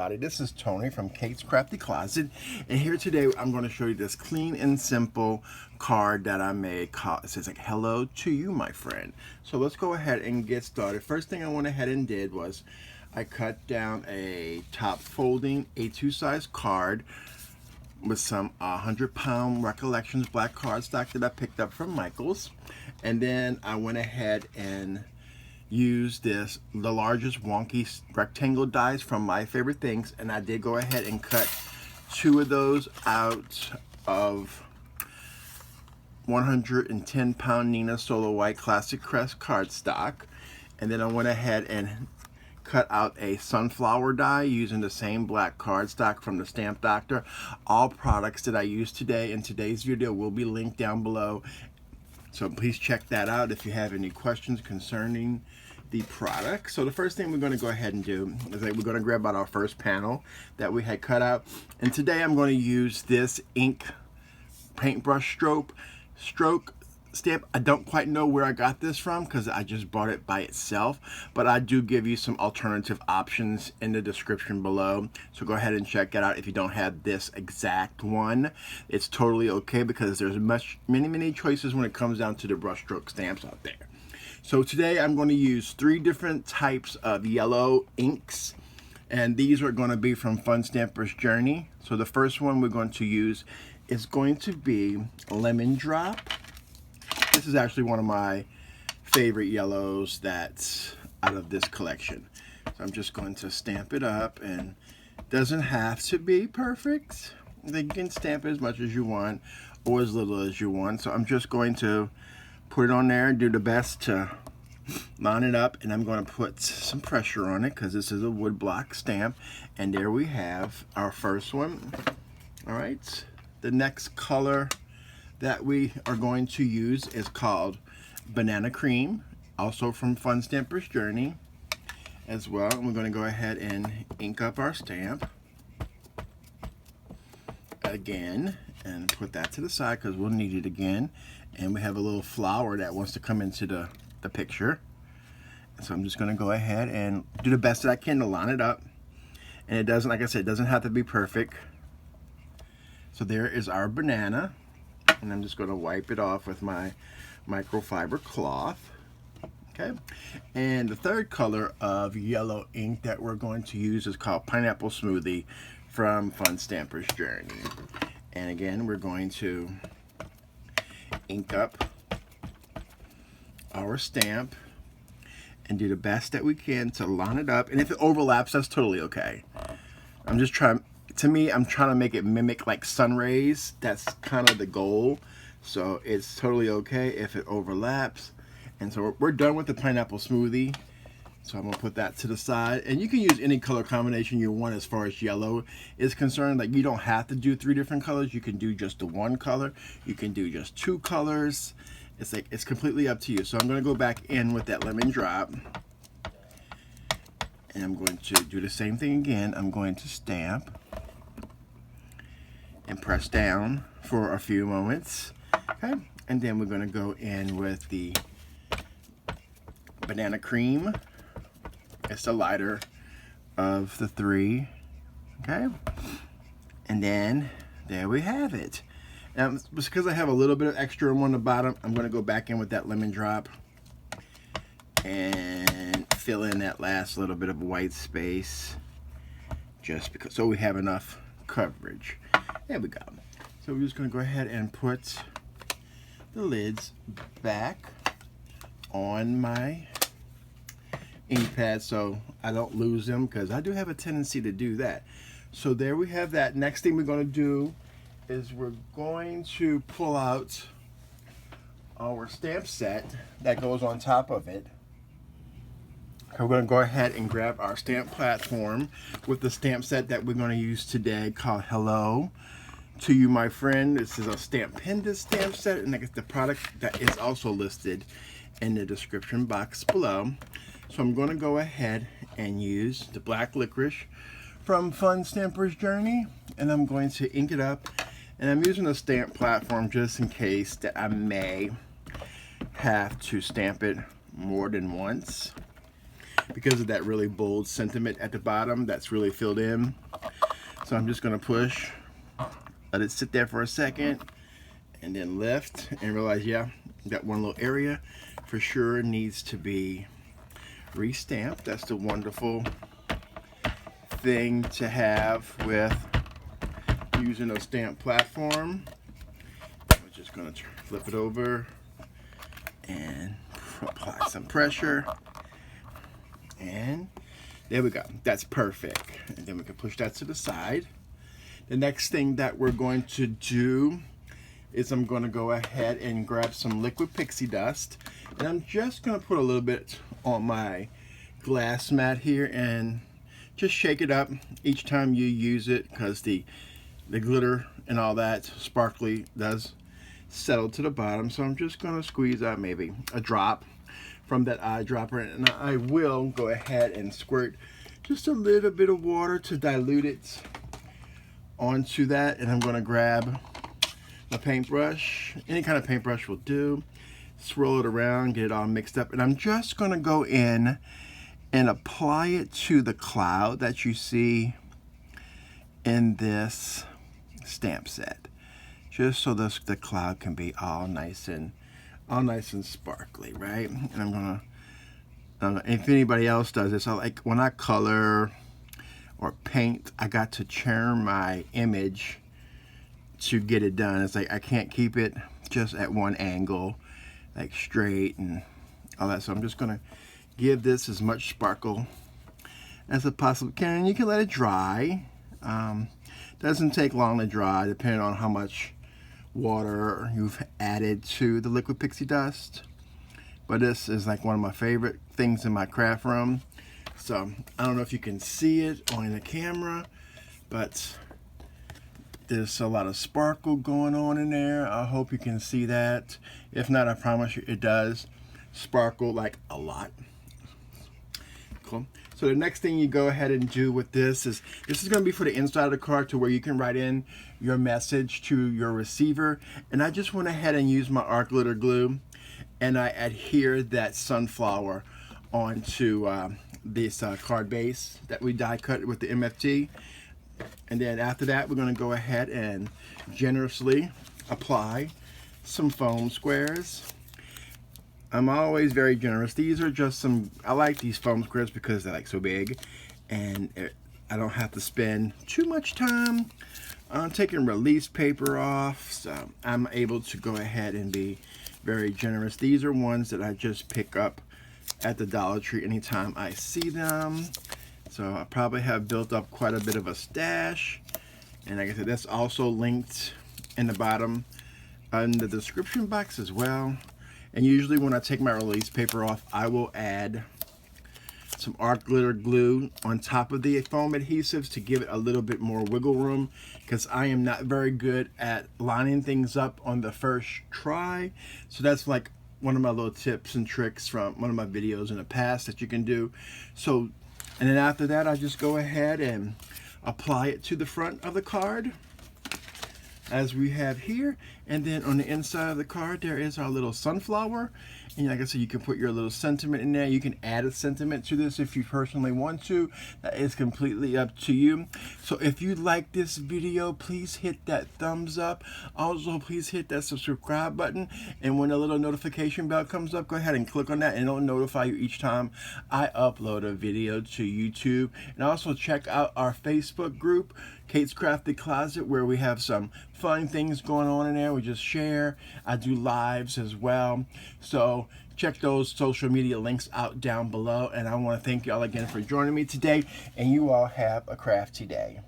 everybody. This is Tony from Kate's Crafty Closet, and here today I'm going to show you this clean and simple card that I made. It says like, hello to you, my friend. So let's go ahead and get started. First thing I went ahead and did was I cut down a top folding A2 size card with some 100-pound Recollections black cardstock that I picked up from Michael's, and then I went ahead and use the largest Wonky rectangle dies from My Favorite Things, and I did go ahead and cut 2 of those out of 110-pound Nina Solo White Classic Crest cardstock. And then I went ahead and cut out a sunflower die using the same black cardstock from the Stamp Doctor. All products that I used today in today's video will be linked down below, so please check that out if you have any questions concerning the product. So the first thing we're going to go ahead and do is we're going to grab out our first panel that we had cut out, and today I'm going to use this ink paintbrush stroke stamp. I don't quite know where I got this from because I just bought it by itself, but I do give you some alternative options in the description below, so go ahead and check it out. If you don't have this exact one, it's totally okay because there's many choices when it comes down to the brushstroke stamps out there. So today I'm going to use 3 different types of yellow inks, and these are going to be from Fun Stamper's Journey. So the first one we're going to use is going to be Lemon Drop. This is actually one of my favorite yellows that's out of this collection. So I'm just going to stamp it up, and it doesn't have to be perfect. You can stamp it as much as you want or as little as you want. So I'm just going to put it on there and do the best to line it up, and I'm going to put some pressure on it because this is a wood block stamp. And there we have our first one. All right, the next color that we are going to use is called Banana Cream, also from Fun Stamper's Journey as well. And we're going to go ahead and ink up our stamp again and put that to the side because we'll need it again. And we have a little flower that wants to come into the picture. So I'm just going to go ahead and do the best that I can to line it up. And it doesn't, like I said, it doesn't have to be perfect. So there is our banana. And I'm just going to wipe it off with my microfiber cloth. Okay. And the third color of yellow ink that we're going to use is called Pineapple Smoothie from Fun Stamper's Journey. And again, we're going to ink up our stamp and do the best that we can to line it up. And if it overlaps, that's totally okay. I'm just trying, to me, I'm trying to make it mimic like sun rays. That's kind of the goal. So it's totally okay if it overlaps. And so we're done with the pineapple smoothie. So I'm gonna put that to the side, and you can use any color combination you want as far as yellow is concerned. Like, you don't have to do 3 different colors. You can do just the 1 color. You can do just 2 colors. It's like, it's completely up to you. So I'm gonna go back in with that lemon drop, and I'm going to do the same thing again. I'm going to stamp and press down for a few moments. Okay, and then we're gonna go in with the banana cream. It's the lighter of the 3, okay? And then there we have it. Now, because I have a little bit of extra room on the bottom, I'm going to go back in with that lemon drop and fill in that last little bit of white space, just because, so we have enough coverage. There we go. So we're just going to go ahead and put the lids back on my ink pad so I don't lose them, because I do have a tendency to do that. So there we have that. Next thing we're going to do is we're going to pull out our stamp set that goes on top of it. We're going to go ahead and grab our stamp platform with the stamp set that we're going to use today, called Hello to You, My Friend. This is a STAMPENDOUS stamp set, and I guess the product that is also listed in the description box below. So I'm going to go ahead and use the black licorice from Fun Stamper's Journey, and I'm going to ink it up. And I'm using a stamp platform just in case that I may have to stamp it more than once. because of that really bold sentiment at the bottom that's really filled in. So I'm just gonna push, let it sit there for a second, and then lift and realize, yeah, that one little area for sure needs to be re-stamped. That's the wonderful thing to have with using a stamp platform. I'm just gonna flip it over and apply some pressure, and there we go. That's perfect. And then we can push that to the side. The next thing that we're going to do is I'm going to go ahead and grab some liquid pixie dust, and I'm just going to put a little bit on my glass mat here and just shake it up each time you use it, because the glitter and all that sparkly does settle to the bottom. So I'm just going to squeeze out maybe a drop from that eyedropper, and I will go ahead and squirt just a little bit of water to dilute it onto that. And I'm going to grab a paintbrush, any kind of paintbrush will do, swirl it around, get it all mixed up, and I'm just going to go in and apply it to the cloud that you see in this stamp set, just so the cloud can be all nice and sparkly, right? And I'm gonna, if anybody else does this, I like when I color or paint, I got to turn my image to get it done. It's like I can't keep it just at one angle, like straight and all that. So I'm just gonna give this as much sparkle as I possibly can. And you can let it dry. Doesn't take long to dry, depending on how much water you've added to the liquid pixie dust. But this is like one of my favorite things in my craft room. So I don't know if you can see it on the camera, but there's a lot of sparkle going on in there. I hope you can see that. If not, I promise you it does sparkle like a lot. Cool. So the next thing you go ahead and do with this is going to be for the inside of the card, to where you can write in your message to your receiver. And I just went ahead and used my art glitter glue, and I adhere that sunflower onto this card base that we die cut with the MFT. And then after that, we're going to go ahead and generously apply some foam squares. I'm always very generous. These are just some, I like these foam squares because they're like so big, and I don't have to spend too much time on taking release paper off. So I'm able to go ahead and be very generous. These are ones that I just pick up at the Dollar Tree anytime I see them. So I probably have built up quite a bit of a stash. And like I said, that's also linked in the bottom in the description box as well. And usually when I take my release paper off, I will add some art glitter glue on top of the foam adhesives to give it a little bit more wiggle room, because I am not very good at lining things up on the first try. So that's like one of my little tips and tricks from one of my videos in the past that you can do. So, and then after that, I just go ahead and apply it to the front of the card, as we have here. And then on the inside of the card, there is our little sunflower. And like I said, you can put your little sentiment in there. You can add a sentiment to this if you personally want to. That is completely up to you. So if you like this video, please hit that thumbs up. Also, please hit that subscribe button. And when the little notification bell comes up, go ahead and click on that, and it'll notify you each time I upload a video to YouTube. And also check out our Facebook group, Kate's Crafty Closet, where we have some fun things going on in there. We just share. I do lives as well. So check those social media links out down below. And I want to thank y'all again for joining me today. And you all have a crafty day.